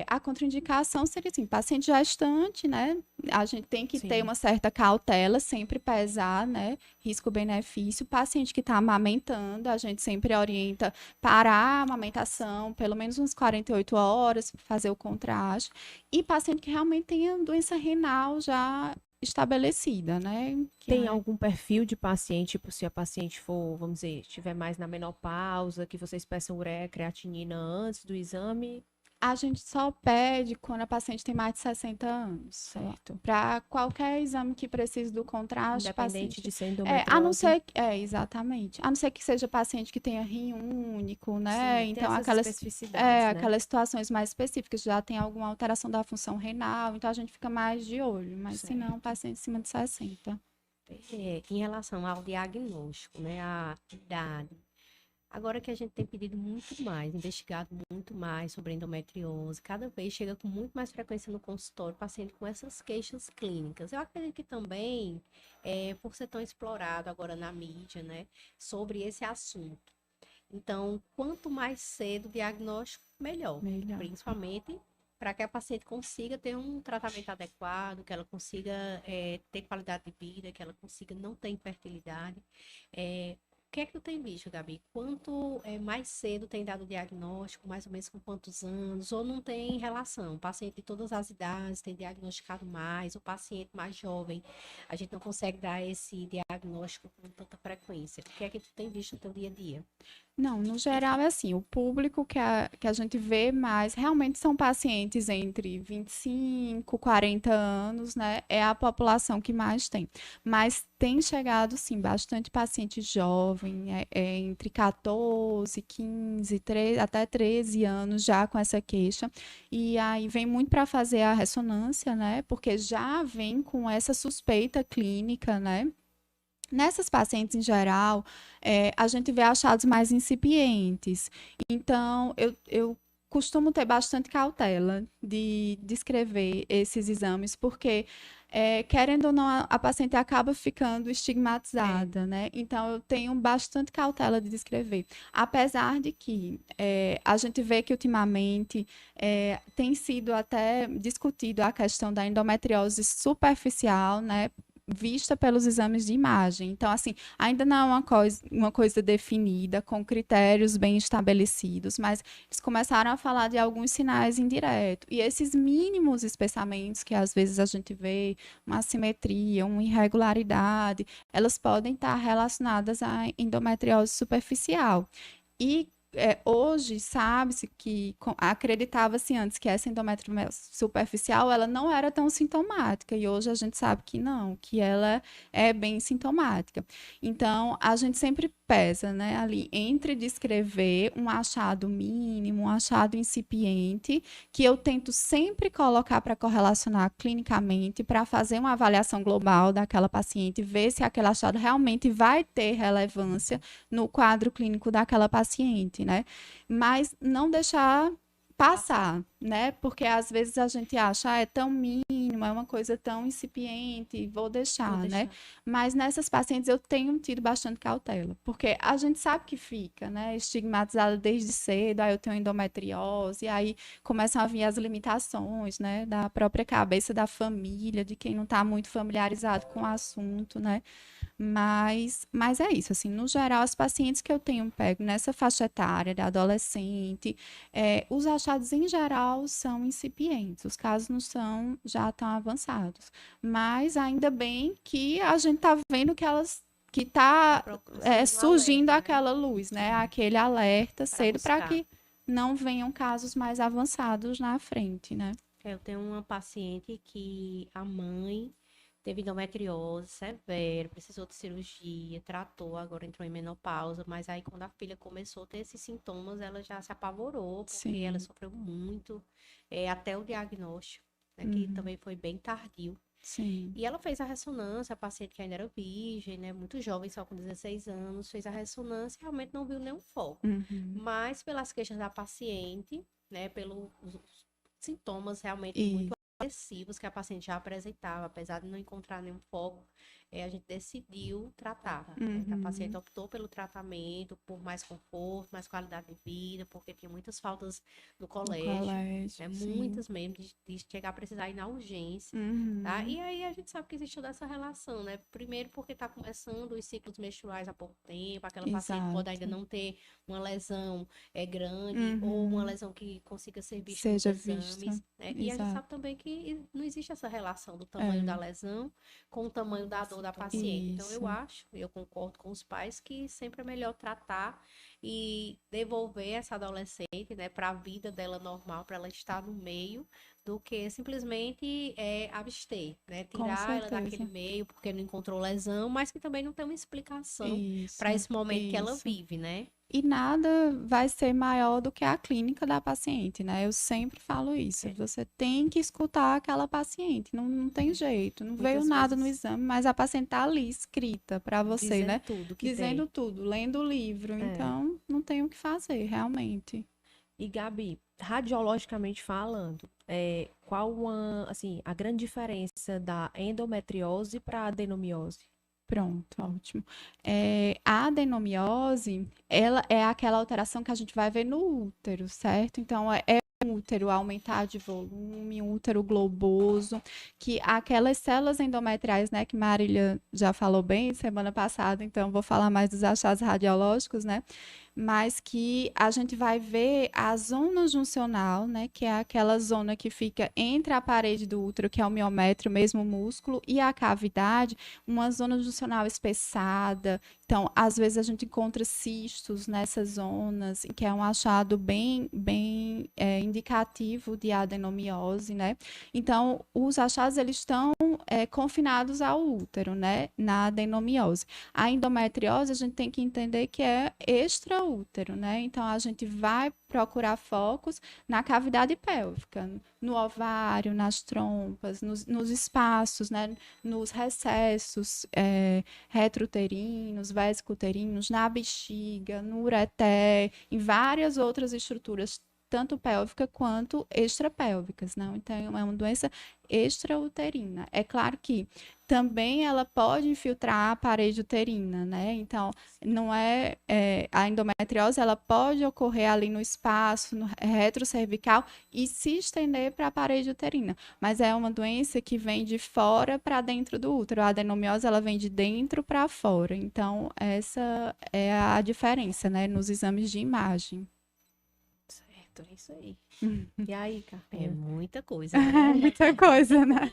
a contraindicação seria assim, paciente gestante, né, a gente tem que ter Sim. uma certa cautela, sempre pesar, né, risco-benefício. Paciente que está amamentando, a gente sempre orienta parar a amamentação, pelo menos uns 48 horas, fazer o contraste. E paciente que realmente tenha doença renal já estabelecida, né? Tem algum perfil de paciente, tipo, se a paciente for, vamos dizer, estiver mais na menopausa, que vocês peçam ureia, creatinina antes do exame? A gente só pede quando a paciente tem mais de 60 anos. Certo. Para qualquer exame que precise do contraste, Independente paciente. de ser A não endometriose. ser. Exatamente. A não ser que seja paciente que tenha rim único, né? Sim, tem Então, essas especificidades, né? aquelas situações mais específicas, já tem alguma alteração da função renal, então a gente fica mais de olho. Mas se não, Certo. paciente acima de 60. Em relação ao diagnóstico, né, a idade. Agora que a gente tem pedido muito mais, investigado muito mais sobre endometriose, cada vez chega com muito mais frequência no consultório paciente com essas queixas clínicas. Eu acredito que também, por ser tão explorado agora na mídia, né, sobre esse assunto. Então, quanto mais cedo o diagnóstico, melhor. Melhor. Principalmente para que a paciente consiga ter um tratamento adequado, que ela consiga ter qualidade de vida, que ela consiga não ter infertilidade. O que é que tu tem visto, Gabi? Quanto mais cedo tem dado o diagnóstico, mais ou menos com quantos anos, ou não tem relação? O paciente de todas as idades tem diagnosticado mais, o paciente mais jovem, a gente não consegue dar esse diagnóstico com tanta frequência. O que é que tu tem visto no teu dia a dia? Não, no geral é assim, o público que a gente vê mais realmente são pacientes entre 25, 40 anos, né? É a população que mais tem. Mas tem chegado, sim, bastante paciente jovem, entre 14, 15, 13, até 13 anos já com essa queixa. E aí vem muito para fazer a ressonância, né? Porque já vem com essa suspeita clínica, né? Nessas pacientes, em geral, a gente vê achados mais incipientes. Então, eu costumo ter bastante cautela de descrever esses exames, porque, querendo ou não, a paciente acaba ficando estigmatizada, né? Então, eu tenho bastante cautela de descrever. Apesar de que a gente vê que, ultimamente, tem sido até discutido a questão da endometriose superficial, né? Vista pelos exames de imagem. Então, assim, ainda não é uma coisa definida, com critérios bem estabelecidos, mas eles começaram a falar de alguns sinais indiretos. E esses mínimos espessamentos que às vezes a gente vê, uma assimetria, uma irregularidade, elas podem estar relacionadas à endometriose superficial. E hoje sabe-se que acreditava-se antes que essa endometriose superficial ela não era tão sintomática e hoje a gente sabe que não, que ela é bem sintomática. Então a gente sempre pesa, né, ali entre descrever um achado mínimo, um achado incipiente, que eu tento sempre colocar para correlacionar clinicamente, para fazer uma avaliação global daquela paciente, ver se aquele achado realmente vai ter relevância no quadro clínico daquela paciente, né? Mas não deixar passar, né? Porque às vezes a gente acha, é tão mínimo, é uma coisa tão incipiente, vou deixar, né? Mas nessas pacientes eu tenho tido bastante cautela, porque a gente sabe que fica, né? Estigmatizada desde cedo, aí eu tenho endometriose, aí começam a vir as limitações, né? Da própria cabeça da família, de quem não está muito familiarizado com o assunto, né? Mas é isso, assim, no geral, as pacientes que eu tenho pego nessa faixa etária, da adolescente, os achados em geral são incipientes, os casos não são já tão avançados. Mas ainda bem que a gente tá vendo que elas que está surgindo alerta, né? aquela luz, né? Aquele alerta Para cedo para buscar. que não venham casos mais avançados na frente, né? Eu tenho uma paciente que a mãe teve endometriose severa, precisou de cirurgia, tratou, agora entrou em menopausa, mas aí quando a filha começou a ter esses sintomas, ela já se apavorou, porque ela Sim. sofreu muito, até o diagnóstico, né, que Uhum. também foi bem tardio. Sim. E ela fez a ressonância, a paciente que ainda era virgem, né? Muito jovem, só com 16 anos, fez a ressonância e realmente não viu nenhum foco. Uhum. Mas pelas queixas da paciente, né? Pelos sintomas realmente muito Isso. agressivos que a paciente já apresentava, apesar de não encontrar nenhum foco, a gente decidiu tratar. Né? A paciente Uhum. optou pelo tratamento, por mais conforto, mais qualidade de vida, porque tinha muitas faltas no No colégio, colégio, né? sim. Muitas mesmo, de chegar a precisar ir na urgência. Tá? Uhum. E aí a gente sabe que existe toda essa relação, né? Primeiro porque está começando os ciclos menstruais há pouco tempo, aquela paciente pode ainda Exato. não ter uma lesão grande ou uma Uhum. lesão que consiga ser vista nos Seja vista. exames, né? E a gente Exato. sabe também que não existe essa relação do tamanho da É. lesão com o tamanho da dor da paciente. Então Isso. eu concordo com os pais que sempre é melhor tratar e devolver essa adolescente, né, para a vida dela normal, para ela estar no meio do que simplesmente abster, né? Com Tirar ela daquele certeza. meio porque não encontrou lesão, mas que também não tem uma explicação para Isso. esse momento que ela Isso. vive, né? E nada vai ser maior do que a clínica da paciente, né? Eu sempre falo isso. É, Você tem que escutar aquela paciente. Não tem jeito. Não veio muitas nada no vezes exame, mas a paciente tá ali escrita para você, dizendo né? tudo que Dizendo tem. tudo, lendo o livro. É. Então, não tem o que fazer, realmente. E Gabi, radiologicamente falando, qual assim, a grande diferença da endometriose para a adenomiose? Pronto, ótimo. A adenomiose, ela é aquela alteração que a gente vai ver no útero, certo? Então, é um útero aumentar de volume, um útero globoso, que aquelas células endometriais, né, que Marília já falou bem semana passada, então vou falar mais dos achados radiológicos, né? Mas que a gente vai ver a zona juncional, né, que é aquela zona que fica entre a parede do útero, que é o miométrio, o mesmo músculo, e a cavidade, uma zona juncional espessada. Então, às vezes a gente encontra cistos nessas zonas, que é um achado bem indicativo de adenomiose, né? Então, os achados eles estão confinados ao útero, né? Na adenomiose. A endometriose a gente tem que entender que é extraútero, né? Então a gente vai procurar focos na cavidade pélvica, no ovário, nas trompas, nos espaços, né? Nos recessos retrouterinos, vesicuterinos, na bexiga, no ureter, em várias outras estruturas, tanto pélvica quanto extrapélvicas, não? Então é uma doença extrauterina. É claro que também ela pode infiltrar a parede uterina, né? Então, não a endometriose, ela pode ocorrer ali no espaço, no retrocervical e se estender para a parede uterina, mas é uma doença que vem de fora para dentro do útero. A adenomiose, ela vem de dentro para fora. Então, essa é a diferença, né, nos exames de imagem. Certo, é isso aí. E aí, É Carlinha? muita coisa, né? Muita coisa, né?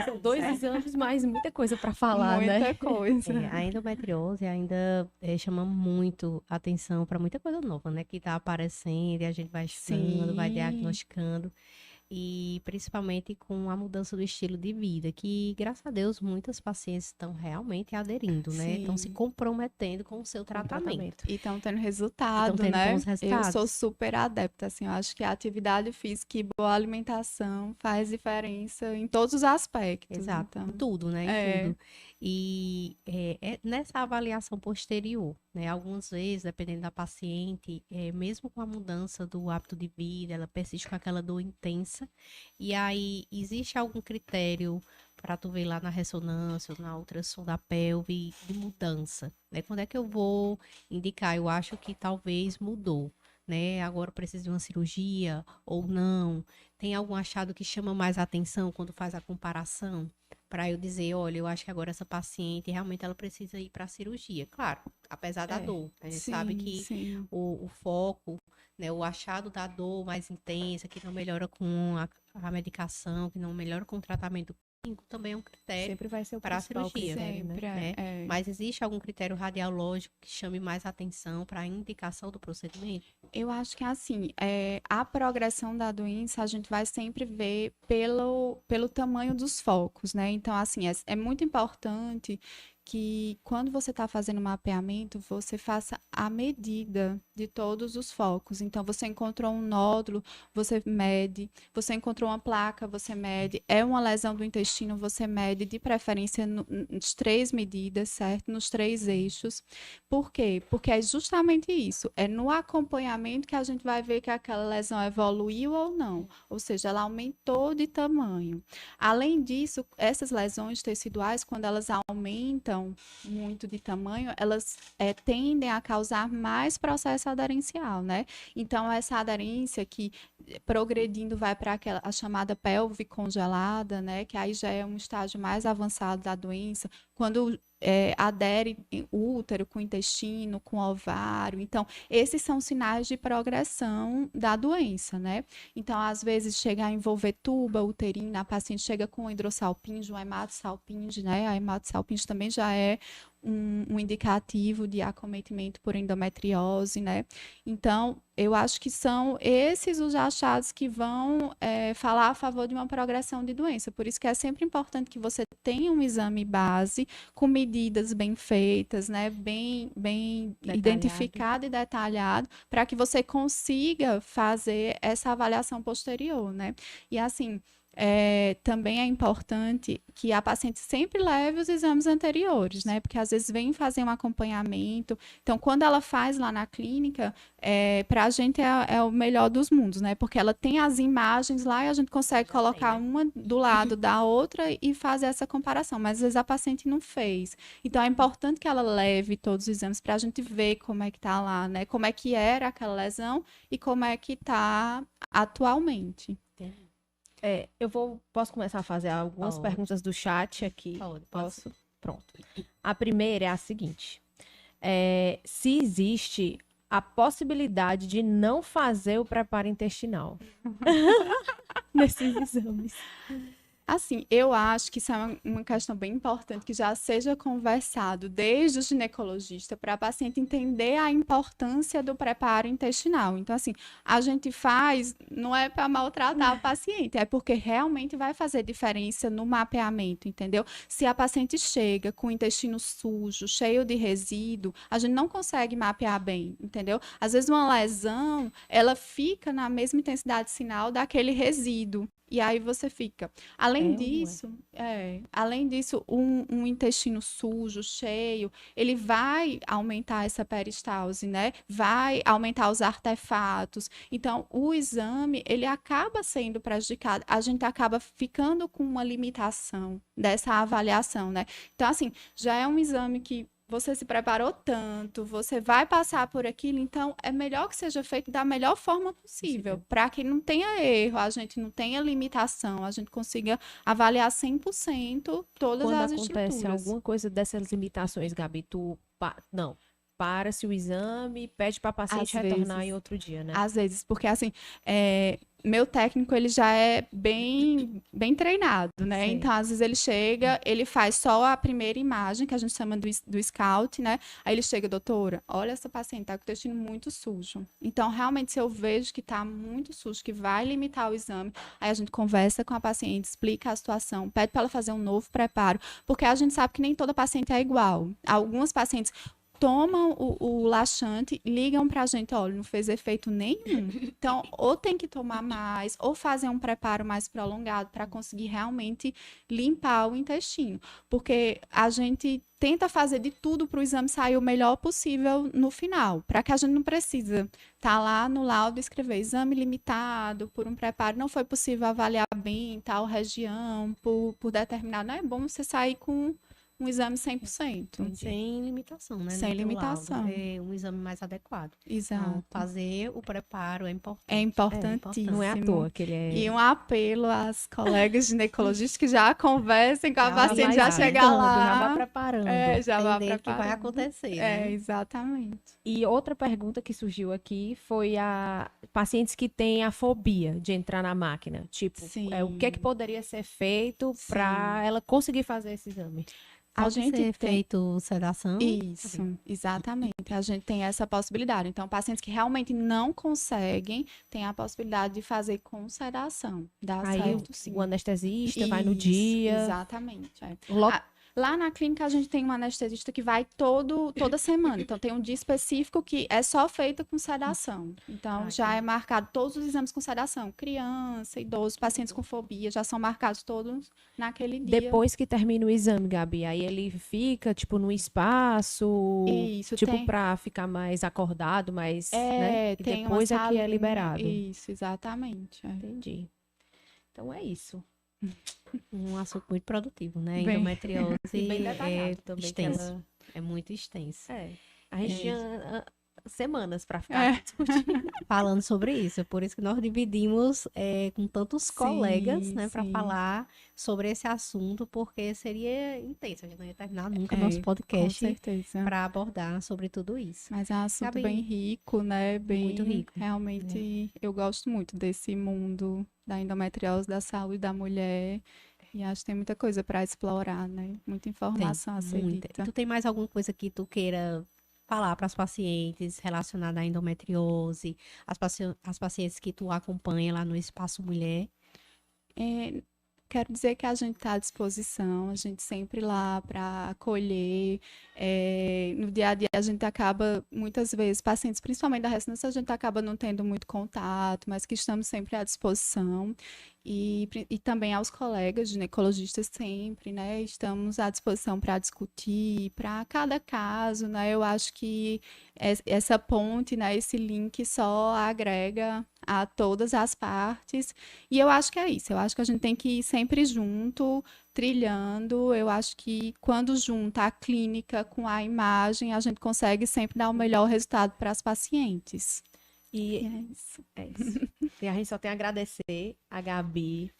São dois exames, mas muita coisa para falar, né? Muita coisa. A endometriose ainda chama muito atenção para muita coisa nova, né? Que está aparecendo e a gente vai estudando, vai Sim. diagnosticando. E principalmente com a mudança do estilo de vida, que, graças a Deus, muitas pacientes estão realmente aderindo, né? Estão se Sim. comprometendo com o seu Com o tratamento. tratamento. E estão tendo E estão resultado, tendo né? bons Eu sou resultados. super adepta, assim, eu acho que a atividade física e boa alimentação faz diferença em todos os aspectos, Exato, em então, tudo, né? Em é, tudo. E nessa avaliação posterior, né? Algumas vezes, dependendo da paciente, mesmo com a mudança do hábito de vida, ela persiste com aquela dor intensa. E aí, existe algum critério para tu ver lá na ressonância ou na ultrassom da pelve de mudança, né? Quando é que eu vou indicar? Eu acho que talvez mudou, né? Agora precisa de uma cirurgia ou não. Tem algum achado que chama mais atenção quando faz a comparação? Para eu dizer, olha, eu acho que agora essa paciente realmente ela precisa ir para a cirurgia. Claro, apesar da É. dor. A gente sabe sim, que sim. o foco, né, o achado da dor mais intensa, que não melhora com a medicação, que não melhora com o tratamento clínico, também é um critério Sempre vai ser o para a principal cirurgia, critério, né? Sempre né? é. Mas existe algum critério radiológico que chame mais atenção para a indicação do procedimento? Eu acho que assim, a progressão da doença a gente vai sempre ver pelo tamanho dos focos, né? Então, assim, é muito importante que quando você está fazendo mapeamento, você faça a medida de todos os focos. Então, você encontrou um nódulo, você mede. Você encontrou uma placa, você mede. É uma lesão do intestino, você mede, de preferência, nas 3 medidas, certo? Nos 3 eixos. Por quê? Porque é justamente isso. É no acompanhamento que a gente vai ver que aquela lesão evoluiu ou não. Ou seja, ela aumentou de tamanho. Além disso, essas lesões teciduais, quando elas aumentam muito de tamanho, elas tendem a causar mais processo aderencial, né? Então, essa aderência que progredindo vai para a chamada pelve congelada, né? Que aí já é um estágio mais avançado da doença, quando adere o útero com o intestino, com o ovário. Então, esses são sinais de progressão da doença, né? Então, às vezes, chega a envolver tuba uterina, a paciente chega com hidrossalpinge, um hematosalpinge, né? A hematosalpinge também já é um indicativo de acometimento por endometriose, né? Então, eu acho que são esses os achados que vão falar a favor de uma progressão de doença. Por isso que é sempre importante que você tenha um exame base com medidas bem feitas, né? Bem identificado e detalhado, para que você consiga fazer essa avaliação posterior, né? E assim, também é importante que a paciente sempre leve os exames anteriores, né? Porque às vezes vem fazer um acompanhamento. Então, quando ela faz lá na clínica, para a gente é o melhor dos mundos, né? Porque ela tem as imagens lá e a gente consegue colocar uma do lado da outra e fazer essa comparação. Mas às vezes a paciente não fez. Então, é importante que ela leve todos os exames para a gente ver como é que tá lá, né? Como é que era aquela lesão e como é que tá atualmente. Posso começar a fazer algumas perguntas do chat aqui? Posso? Pronto. A primeira é a seguinte. Se existe a possibilidade de não fazer o preparo intestinal nesses exames. Assim, eu acho que isso é uma questão bem importante, que já seja conversado desde o ginecologista para a paciente entender a importância do preparo intestinal. Então, assim, a gente faz, não é para maltratar a paciente, é porque realmente vai fazer diferença no mapeamento, entendeu? Se a paciente chega com o intestino sujo, cheio de resíduo, a gente não consegue mapear bem, entendeu? Às vezes uma lesão, ela fica na mesma intensidade sinal daquele resíduo. E aí você fica. Além disso, um intestino sujo, cheio, ele vai aumentar essa peristalse, né? Vai aumentar os artefatos. Então, o exame, ele acaba sendo prejudicado. A gente acaba ficando com uma limitação dessa avaliação, né? Então, assim, já é um exame que você se preparou tanto, você vai passar por aquilo, então é melhor que seja feito da melhor forma possível, para que não tenha erro, a gente não tenha limitação, a gente consiga avaliar 100% todas as estruturas. Quando acontece alguma coisa dessas limitações, Gabi, para-se o exame, pede para a paciente retornar em outro dia, né? Às vezes, porque assim, meu técnico, ele já é bem treinado, né? Sim. Então, às vezes ele chega, ele faz só a primeira imagem, que a gente chama do scout, né? Aí ele chega, doutora, olha essa paciente, tá com o intestino muito sujo. Então, realmente, se eu vejo que tá muito sujo, que vai limitar o exame, aí a gente conversa com a paciente, explica a situação, pede para ela fazer um novo preparo, porque a gente sabe que nem toda paciente é igual. Algumas pacientes tomam o laxante, ligam pra gente, olha, não fez efeito nenhum. Então, ou tem que tomar mais, ou fazer um preparo mais prolongado para conseguir realmente limpar o intestino. Porque a gente tenta fazer de tudo para o exame sair o melhor possível no final, para que a gente não precisa estar lá no laudo e escrever exame limitado por um preparo, não foi possível avaliar bem tal região, por determinado. Não é bom você sair com um exame 100%. Sem limitação, né? Sem limitação. É um exame mais adequado. Exato. Então, fazer o preparo é importante. É importantíssimo. Não é à toa que ele é... E um apelo às colegas ginecologistas que já conversem com a paciente, já chegar lá. Já vá preparando. Já vá preparando. Que vai acontecer, né? Exatamente. E outra pergunta que surgiu aqui foi a pacientes que têm a fobia de entrar na máquina. Tipo, o que é que poderia ser feito para ela conseguir fazer esse exame? Pode ser feito sedação? Isso, exatamente. A gente tem essa possibilidade. Então, pacientes que realmente não conseguem, tem a possibilidade de fazer com sedação. Dá aí certo, sim. O anestesista vai no dia. Exatamente. Lá na clínica a gente tem um anestesista que vai toda semana. Então tem um dia específico que é só feito com sedação. Então já é marcado todos os exames com sedação. Criança, idoso, pacientes com fobia, já são marcados todos naquele dia. Depois que termina o exame, Gabi, aí ele fica, tipo, no espaço, Isso, tipo, pra ficar mais acordado, mais, né? E tem depois uma é que é salinha. liberado. Isso, exatamente. Entendi. Então é isso. Um assunto muito produtivo, né? Bem- Endometriose Bem é detalhado também. que extenso. ela- É muito extenso. A gente É. tinha semanas pra ficar discutindo. Falando sobre isso. É por isso que nós dividimos com tantos colegas, Sim, né, para sim. falar sobre esse assunto, porque seria intenso. A gente não ia terminar nunca o É, nosso Com podcast certeza. para abordar sobre tudo isso. Mas é um assunto Gabi, bem rico, né? muito rico. Realmente, eu gosto muito desse mundo da endometriose, da saúde da mulher. E acho que tem muita coisa para explorar, né? Muita informação a ser Muita. dita. E tu tem mais alguma coisa que tu queira falar para as pacientes relacionada à endometriose, as pacientes que tu acompanha lá no Espaço Mulher? Quero dizer que a gente está à disposição, a gente sempre lá para acolher. No dia a dia, a gente acaba, muitas vezes, pacientes, principalmente da ressonância, a gente acaba não tendo muito contato, mas que estamos sempre à disposição. E também aos colegas ginecologistas sempre, né? Estamos à disposição para discutir, para cada caso, né? Eu acho que essa ponte, né? Esse link só agrega a todas as partes. E eu acho que é isso. Eu acho que a gente tem que ir sempre junto, trilhando. Eu acho que quando junta a clínica com a imagem, a gente consegue sempre dar o melhor resultado para as pacientes. E E é isso. é isso. E a gente só tem a agradecer a Gabi,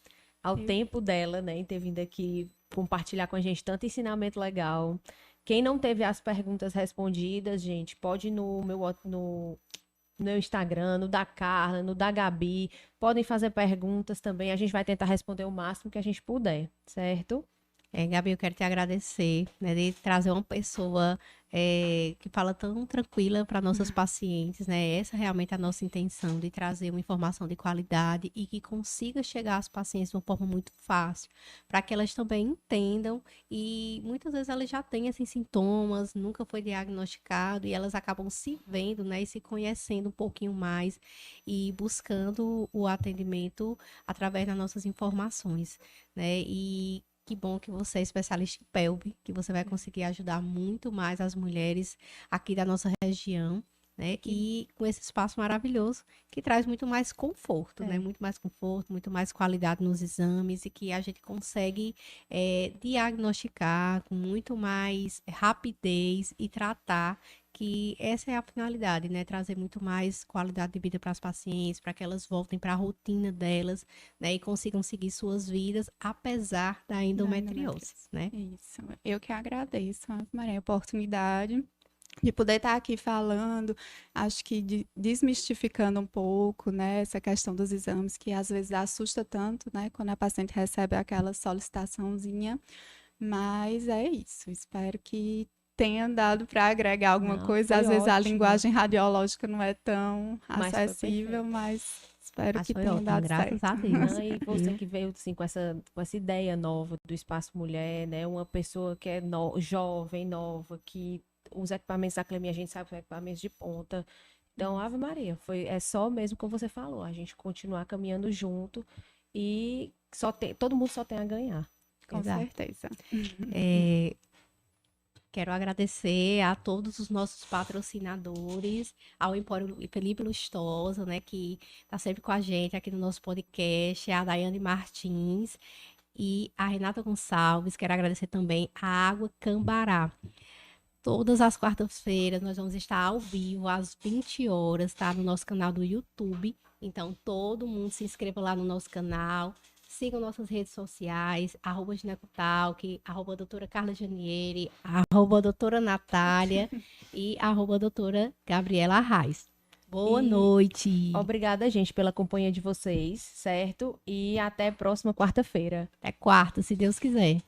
ao tempo dela, né, em ter vindo aqui compartilhar com a gente tanto ensinamento legal. Quem não teve as perguntas respondidas, gente, pode ir no meu Instagram, no da Carla, no da Gabi. Podem fazer perguntas também. A gente vai tentar responder o máximo que a gente puder, certo? Gabi, eu quero te agradecer, né, de trazer uma pessoa que fala tão tranquila para nossas pacientes, né? Essa é realmente a nossa intenção, de trazer uma informação de qualidade e que consiga chegar às pacientes de uma forma muito fácil, para que elas também entendam e muitas vezes elas já têm esses sintomas, nunca foi diagnosticado e elas acabam se vendo, né, e se conhecendo um pouquinho mais e buscando o atendimento através das nossas informações, né? E que bom que você é especialista em pelve, que você vai conseguir ajudar muito mais as mulheres aqui da nossa região, né? E com esse espaço maravilhoso que traz muito mais conforto, né? Muito mais conforto, muito mais qualidade nos exames e que a gente consegue diagnosticar com muito mais rapidez e tratar, que essa é a finalidade, né? Trazer muito mais qualidade de vida para as pacientes, para que elas voltem para a rotina delas, né? E consigam seguir suas vidas, apesar da endometriose, né? Isso. Eu que agradeço, Maria, a oportunidade de poder estar aqui falando, acho que desmistificando um pouco, né, essa questão dos exames, que às vezes assusta tanto, né, quando a paciente recebe aquela solicitaçãozinha, mas é isso. Espero que tenha dado para agregar alguma Não, coisa. foi Às vezes a ótimo. linguagem radiológica não é tão Mas foi acessível, perfeito. mas espero Mas que foi tenha ótimo, dado graças certo. a Deus. Não, e você que veio assim, com essa ideia nova do Espaço Mulher, né? Uma pessoa que é jovem, nova, que os equipamentos da Clemi, a gente sabe que são equipamentos de ponta. Então, Ave Maria, é só mesmo como você falou, a gente continuar caminhando junto e todo mundo só tem a ganhar. Com Exato. certeza. Quero agradecer a todos os nossos patrocinadores, ao Empório Felipe Lustosa, né, que está sempre com a gente aqui no nosso podcast, a Daiane Martins e a Renata Gonçalves. Quero agradecer também a Água Cambará. Todas as quartas-feiras nós vamos estar ao vivo às 20 horas, tá? No nosso canal do YouTube. Então, todo mundo se inscreva lá no nosso canal. Sigam nossas redes sociais, @ginecotalk, doutora Carla Janieri, doutora Natália e doutora Gabriela Arraes. Boa E noite. Obrigada, gente, pela companhia de vocês, certo? E até a próxima quarta-feira. Até quarta, se Deus quiser.